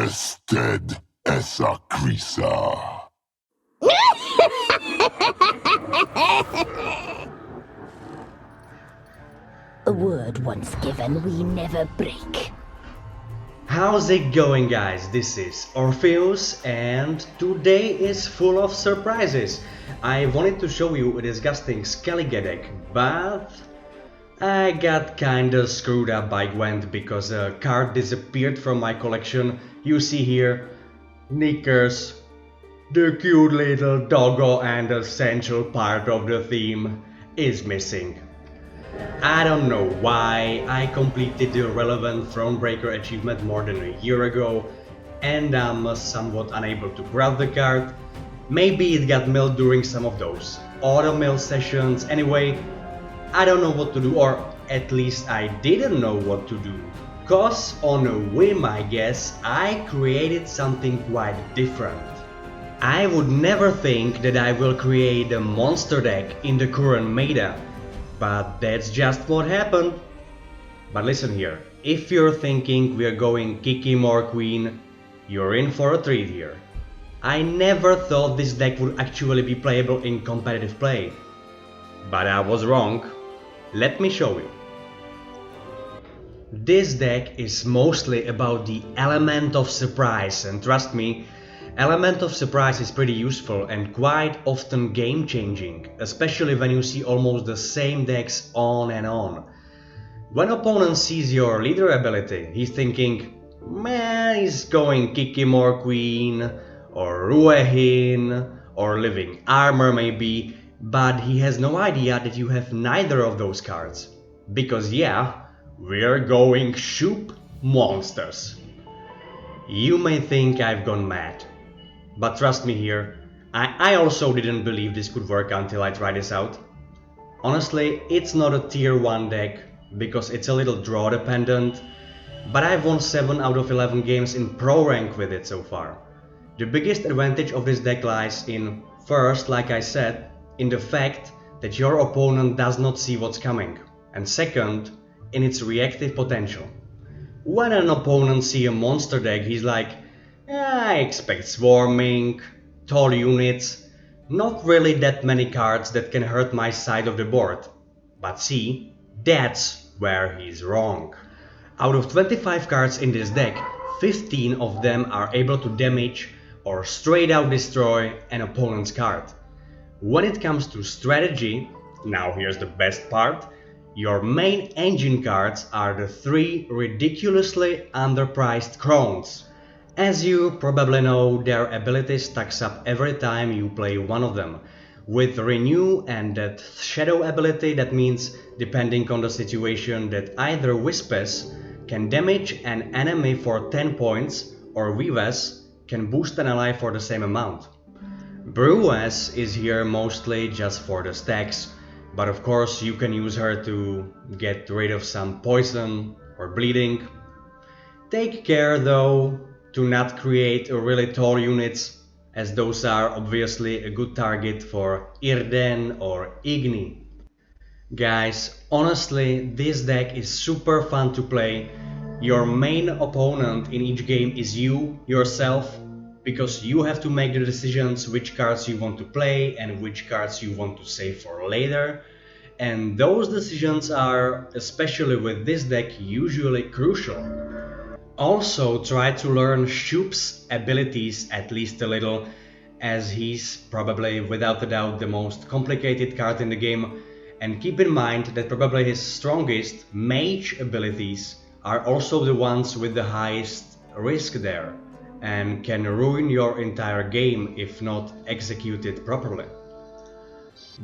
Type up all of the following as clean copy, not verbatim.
Ested esa crisa. A word once given, we never break. How's it going, guys? This is Orpheus and today is full of surprises. I wanted to show you a disgusting Skellige deck, but I got kinda screwed up by Gwent because a card disappeared from my collection. You see here, Knickers, the cute little doggo and essential part of the theme is missing. I don't know why. I completed the relevant Thronebreaker achievement more than a year ago and I'm somewhat unable to grab the card. Maybe it got milled during some of those auto mill sessions. Anyway, I don't know what to do, or at least I didn't know what to do. Cause on a whim, I guess, I created something quite different. I would never think that I will create a monster deck in the current meta. But that's just what happened. But listen here, if you're thinking we're going Kiki more Queen, you're in for a treat here. I never thought this deck would actually be playable in competitive play. But I was wrong. Let me show you. This deck is mostly about the element of surprise, and trust me, element of surprise is pretty useful and quite often game changing, especially when you see almost the same decks on and on. When opponent sees your leader ability, he's thinking, man, he's going Kiki more Queen, or Ruehin, or Living Armor maybe, but he has no idea that you have neither of those cards. Because yeah, we're going SHUPE monsters. You may think I've gone mad. But trust me here, I also didn't believe this could work until I tried this out. Honestly, it's not a tier 1 deck, because it's a little draw dependent, but I've won 7 out of 11 games in pro rank with it so far. The biggest advantage of this deck lies in, first, like I said, in the fact that your opponent does not see what's coming, and second, in its reactive potential. When an opponent sees a monster deck, he's like, I expect swarming, tall units, not really that many cards that can hurt my side of the board. But see, that's where he's wrong. Out of 25 cards in this deck, 15 of them are able to damage or straight out destroy an opponent's card. When it comes to strategy, now here's the best part, your main engine cards are the 3 ridiculously underpriced Crones. As you probably know, their ability stacks up every time you play one of them. With Renew and that Shadow ability, that means, depending on the situation, that either Wispes can damage an enemy for 10 points or Vives can boost an ally for the same amount. Brewess is here mostly just for the stacks, but of course you can use her to get rid of some poison or bleeding. Take care though to not create really tall units, as those are obviously a good target for Irden or Igni. Guys, honestly, this deck is super fun to play. Your main opponent in each game is you, yourself, because you have to make the decisions which cards you want to play and which cards you want to save for later. And those decisions are, especially with this deck, usually crucial. Also try to learn SHUPE's abilities at least a little, as he's probably without a doubt the most complicated card in the game, and keep in mind that probably his strongest mage abilities are also the ones with the highest risk there, and can ruin your entire game if not executed properly.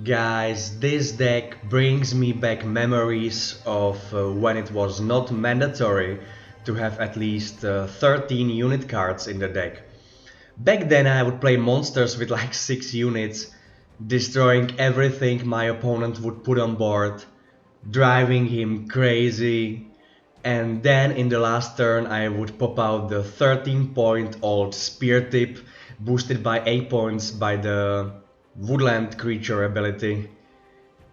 Guys, this deck brings me back memories of when it was not mandatory to have at least 13 unit cards in the deck. Back then I would play monsters with like 6 units, destroying everything my opponent would put on board, driving him crazy, and then in the last turn I would pop out the 13-point old spear tip, boosted by 8 points by the woodland creature ability.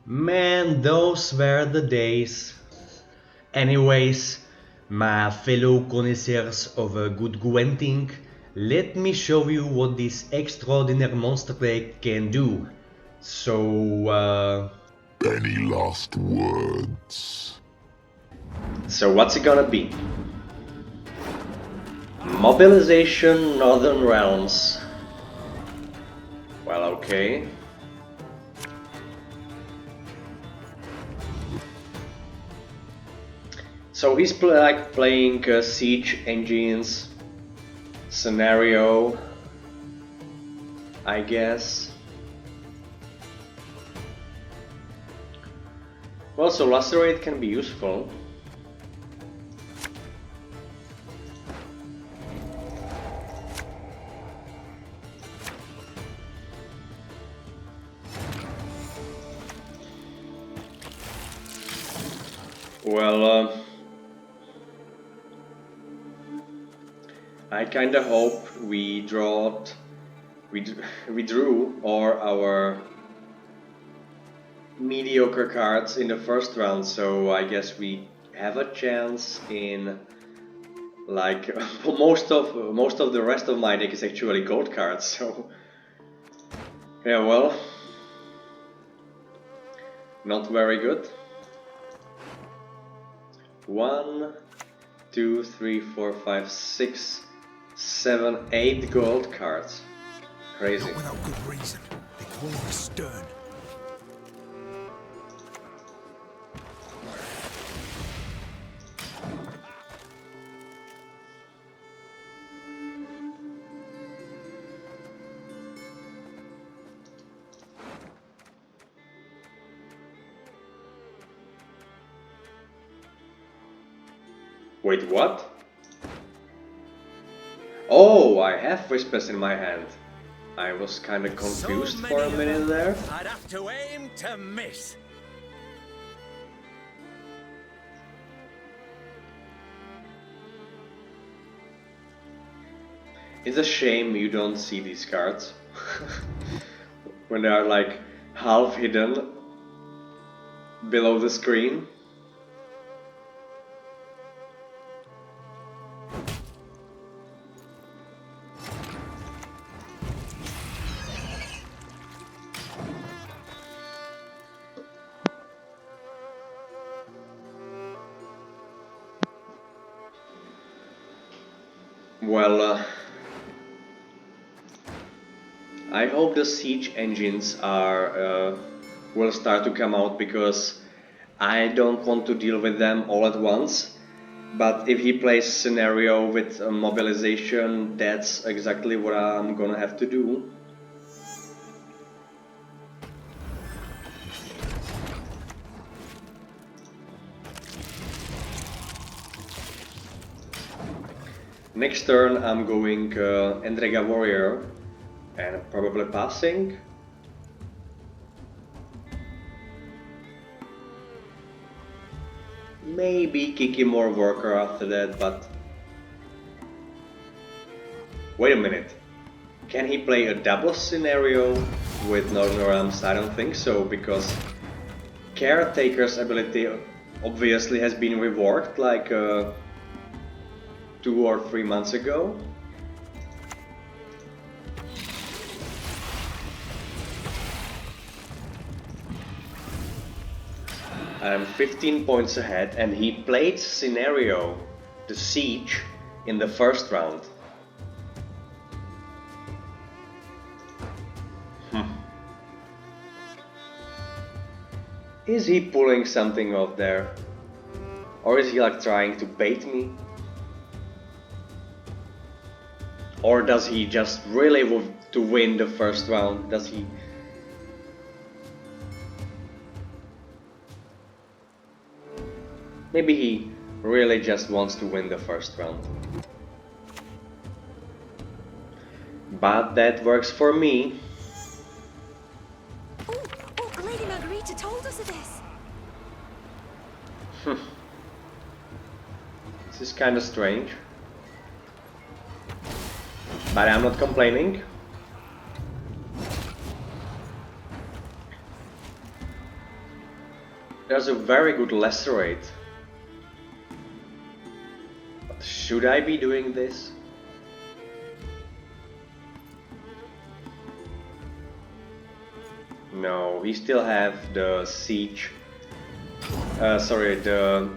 Man, those were the days. Anyways, My fellow connoisseurs of a good Gwenting, let me show you what this extraordinary monster deck can do. So, Any last words? So what's it gonna be? Mobilization Northern Realms. Well, okay. So he's playing Siege Engines scenario, I guess. Well, so Lacerate can be useful. Well, I kinda hope we drew all our mediocre cards in the first round, so I guess we have a chance in like most of the rest of my deck is actually gold cards, so yeah, well, not very good. 1, 2, 3, 4, 5, 6, 7, 8 gold cards. Crazy. Not without good reason. They call him stern. Wait, what? Oh, I have Whispers in my hand. I was kinda confused for a minute there. I'd have to aim to miss. It's a shame you don't see these cards when they are like half hidden below the screen. Well, I hope the siege engines are will start to come out, because I don't want to deal with them all at once. But if he plays scenario with mobilization, that's exactly what I'm gonna have to do. Next turn I'm going Endrega Warrior and probably passing. Maybe Kiki more Worker after that, but... Wait a minute. Can he play a double scenario with Northern Realms? I don't think so, because Caretaker's ability obviously has been reworked like 2 or 3 months ago. I'm 15 points ahead, and he played scenario, the siege, in the first round. Is he pulling something off there? Or is he like trying to bait me? Or does he just really want to win the first round? Does he... Maybe he really just wants to win the first round. But that works for me. Oh, Lady Margarita told us of this. This is kind of strange. But I'm not complaining. There's a very good Lacerate. Should I be doing this? No, we still have the siege. Sorry, the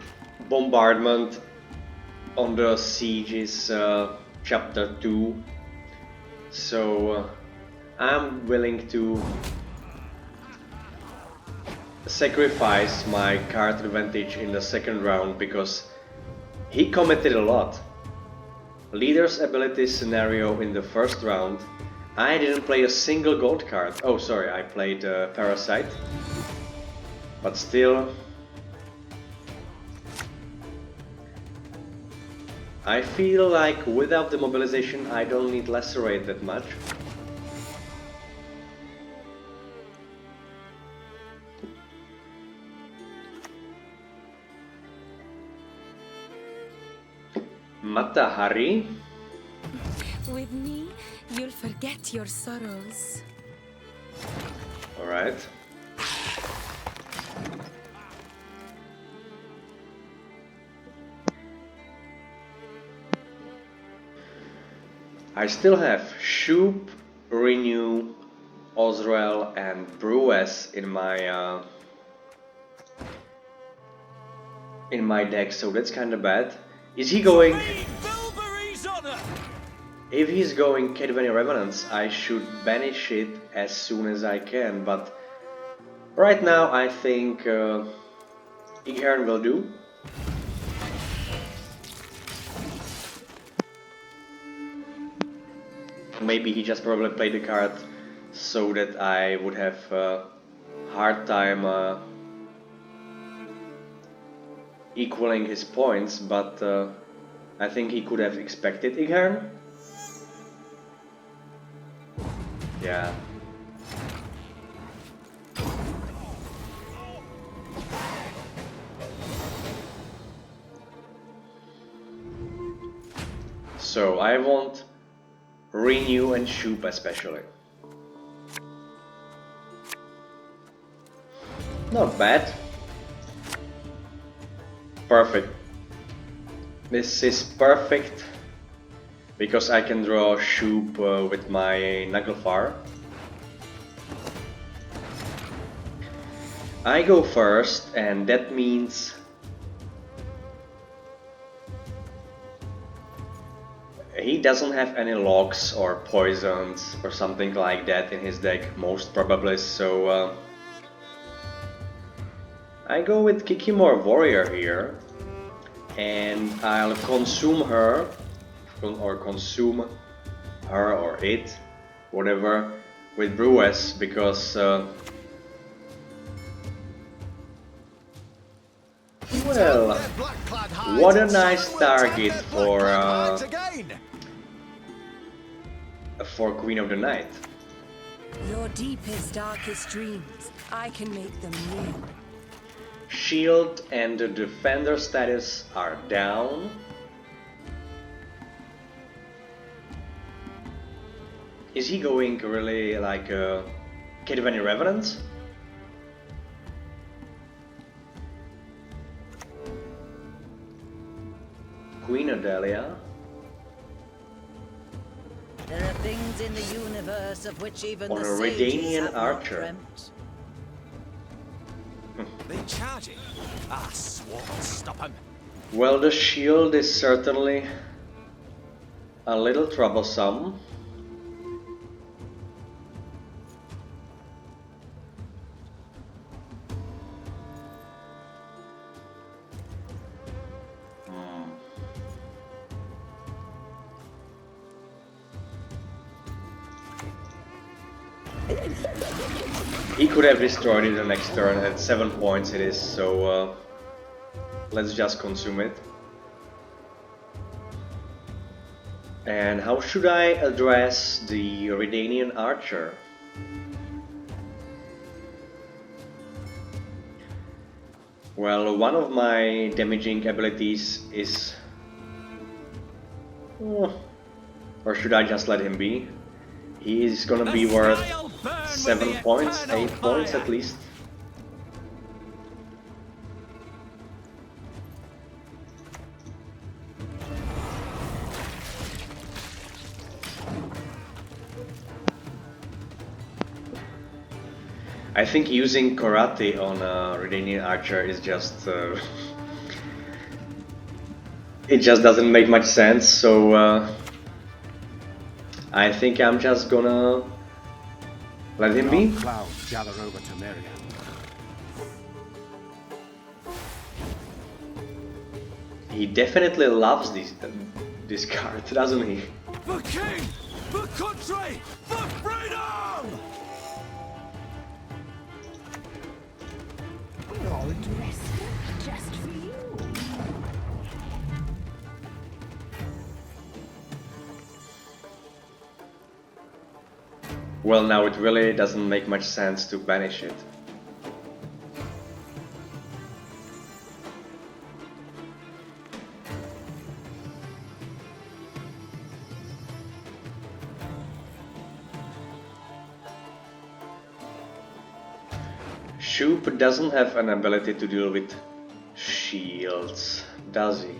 bombardment on the siege is chapter 2. So I'm willing to sacrifice my card advantage in the second round because he committed a lot. Leader's ability scenario in the first round. I didn't play a single gold card. Oh, sorry, I played Parasite. But still, I feel like without the mobilization I don't need Lacerate that much. Matahari. With me, you'll forget your sorrows. Alright. I still have SHUPE, Renew, Osrel and Brewes in my deck, so that's kinda bad. Is he going... If he's going Kedveni Revenants, I should banish it as soon as I can, but right now I think Ighern will do. Maybe he just probably played the card so that I would have a hard time equaling his points, but I think he could have expected Ighern. Yeah. So I want Renew and SHUPE especially. Not bad. Perfect. This is perfect because I can draw SHUPE with my Naglfar. I go first, and that means he doesn't have any locks or poisons or something like that in his deck, most probably, so I go with Kikimor Warrior here, and I'll consume her, or consume her or it, whatever, with Brewes, because well, what a nice target for Queen of the Night. Your deepest, darkest dreams, I can make them real. Shield and the defender status are down. Is he going really like Kedveni Revenant? Queen Adelia. There are things in the universe of which even On the a sages Redanian have not archer. dreamt. They charging? Ah, swat, stop him. Well, the shield is certainly a little troublesome. He could have destroyed it the next turn. At 7 points it is, so let's just consume it. And how should I address the Redanian archer? Well, one of my damaging abilities is... or should I just let him be? He is gonna be worth 7 points, 8 points at least. I think using karate on a Redanian archer is just it just doesn't make much sense, so I think I'm just gonna let him be. Clouds gather over to Merian. He definitely loves this card, doesn't he? The king! The country! The freedom! We're all dressed up just for you. Well, now it really doesn't make much sense to banish it. SHUPE doesn't have an ability to deal with shields, does he?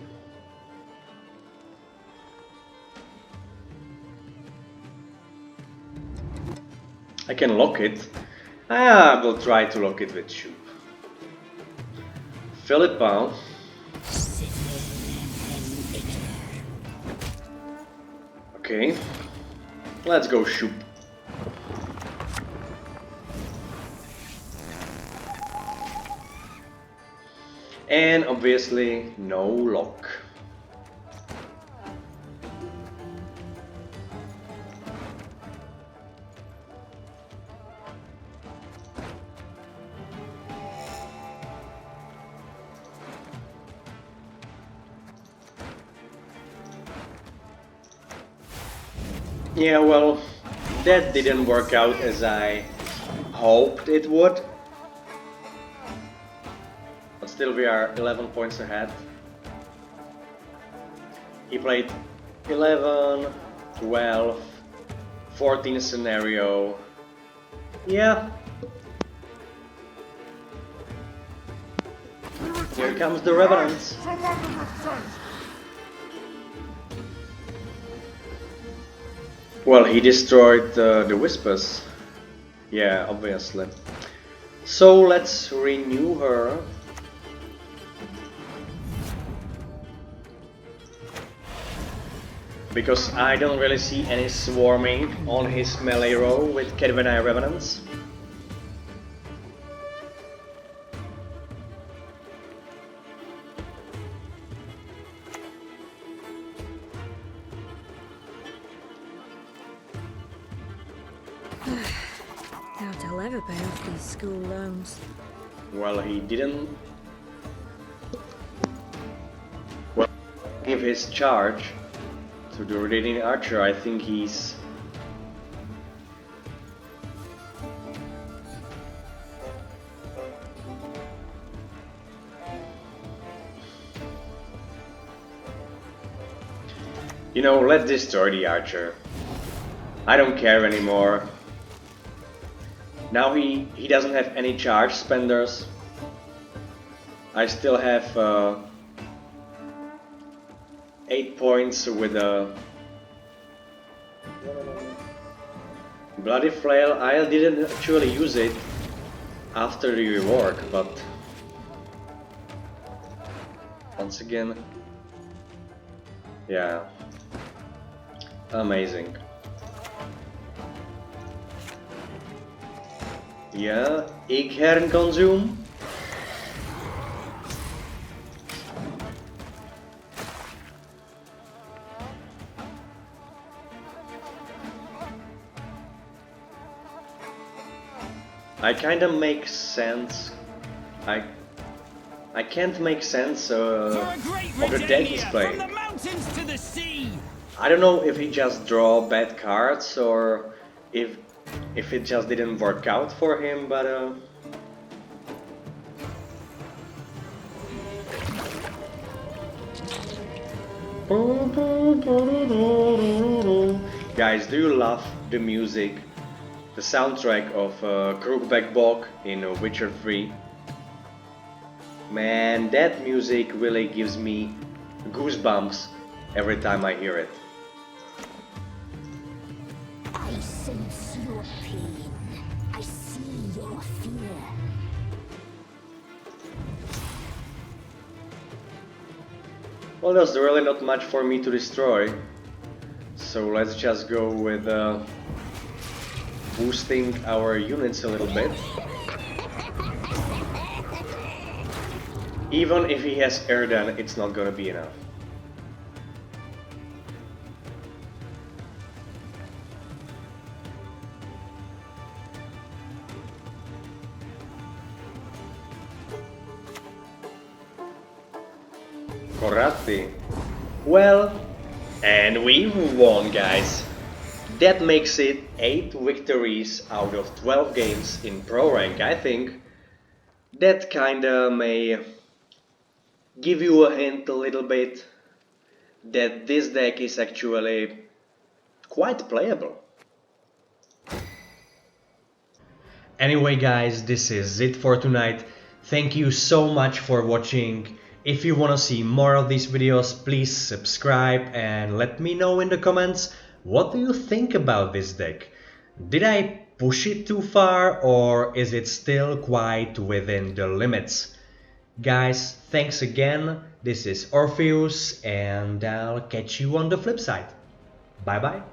I can lock it. I will try to lock it with SHUPE. Philippa. Okay. Let's go SHUPE. And obviously no lock. Yeah, well, that didn't work out as I hoped it would. But still we are 11 points ahead. He played 11, 12, 14 scenario. Yeah. Here comes the Revenants. Well, he destroyed the Whispers. Yeah, obviously. So let's renew her. Because I don't really see any swarming on his melee row with Kedvenai Revenants. Doubt I'll ever pay off these school loans. Well, he didn't give his charge to the Redanian archer. I think he's you know, let's destroy the archer. I don't care anymore. Now he doesn't have any charge spenders. I still have 8 points with a Bloody Flail. I didn't actually use it after the rework, but once again, yeah, amazing. Ja, ik herconsume. I kinda make sense. I can't make sense of the deck he's playing. I don't know if he just draw bad cards or if it just didn't work out for him, but guys, do you love the music, the soundtrack of Crookback Bog in Witcher 3? Man, that music really gives me goosebumps every time I hear it. I sense your pain. I see your fear. Well, there's really not much for me to destroy, so let's just go with boosting our units a little bit. Even if he has air, then it's not gonna be enough. Coratti. Well, and we've won, guys. That makes it 8 victories out of 12 games in Pro Rank. I think that kinda may give you a hint a little bit that this deck is actually quite playable. Anyway guys, this is it for tonight. Thank you so much for watching. If you wanna see more of these videos, please subscribe and let me know in the comments what do you think about this deck. Did I push it too far or is it still quite within the limits? Guys, thanks again. This is Orpheus and I'll catch you on the flip side. Bye bye.